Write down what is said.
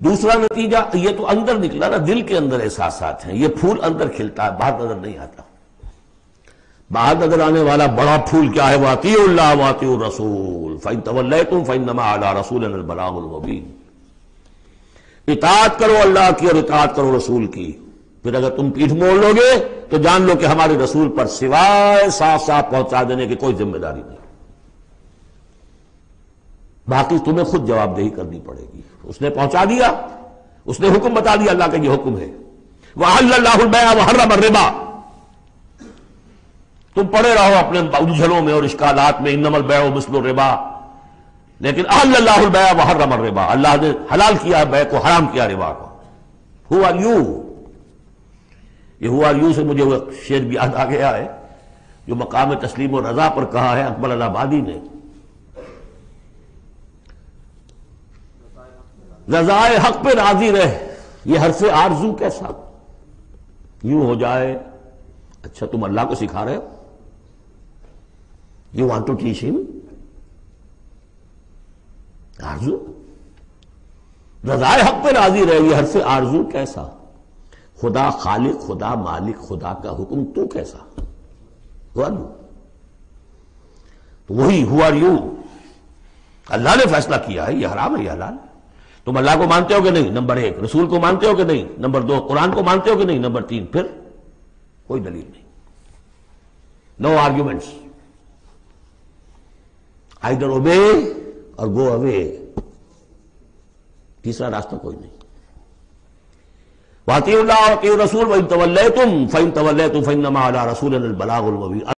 دوسرا نتیجہ یہ تو اندر نکلا نا، دل کے اندر احساسات ہیں، یہ پھول اندر کھلتا ہے، باہر نظر نہیں آتا۔ باہر نظر آنے والا بڑا پھول کیا ہے؟ وَأَطِيعُوا اللَّهَ وَأَطِيعُوا الرَّسُولَ فَإِن تَوَلَّيْتُمْ فَإِنَّمَا عَلَىٰ رَسُولِنَا الْبَلَاغُ الْمُبِينُ۔ اطاعت کرو اللہ کی اور اطاعت کرو رسول کی، پھر اگر تم پیٹھ موڑ لو گے تو جان لو کہ ہمارے رسول پر سوائے صاف صاف پہنچا دینے کی کوئی ذمہ داری نہیں، باقی تمہیں خود جواب دہی کرنی پڑے گی۔ اس نے پہنچا دیا، اس نے حکم بتا دیا، اللہ کا یہ حکم ہے۔ وَأَحَلَّ اللَّهُ الْبَيْعَ وَحَرَّمَ الرِّبَا، تم پڑے رہو اپنے الجھنوں میں اور اشکالات میں، انما البیع مثل الربا، لیکن احل اللہ البیع وحرم الربا، اللہ نے حلال کیا بیع کو، حرام کیا ربا کو۔ ہو آر یو، یہ ہو آر یو سے مجھے وہ شعر بھی یاد آ گیا ہے جو مقام تسلیم و رضا پر کہا ہے اکبر الہ آبادی نے، رضائے حق پہ راضی رہ، یہ حرف آرزو کیسا یوں ہو جائے۔ اچھا تم اللہ کو سکھا رہے ہو، یو وانٹ ٹو ٹیچ ہم آرزو، رضائے حق پہ راضی رہے، یہ حرف آرزو کیسا؟ خدا خالق، خدا مالک، خدا کا حکم تو کیسا؟ وہی ہو آر یو، اللہ نے فیصلہ کیا ہے یہ حرام ہے یہ حلال ہے، تم اللہ کو مانتے ہو کہ نہیں؟ نمبر ایک، رسول کو مانتے ہو کہ نہیں؟ نمبر دو، قرآن کو مانتے ہو کہ نہیں؟ نمبر تین، پھر کوئی دلیل نہیں، نو آرگیومنٹس، آئیدر اوبے اور گو اوے، تیسرا راستہ کوئی نہیں۔ وَأَطِيعُوا اللَّهَ وَأَطِيعُوا الرَّسُولَ وَإِن تَوَلَّيْتُمْ فَإِن تَوَلَّيْتُمْ فَإِنَّمَا عَلَىٰ رَسُولِنَا الْبَلَاغُ الْمُبِينُ۔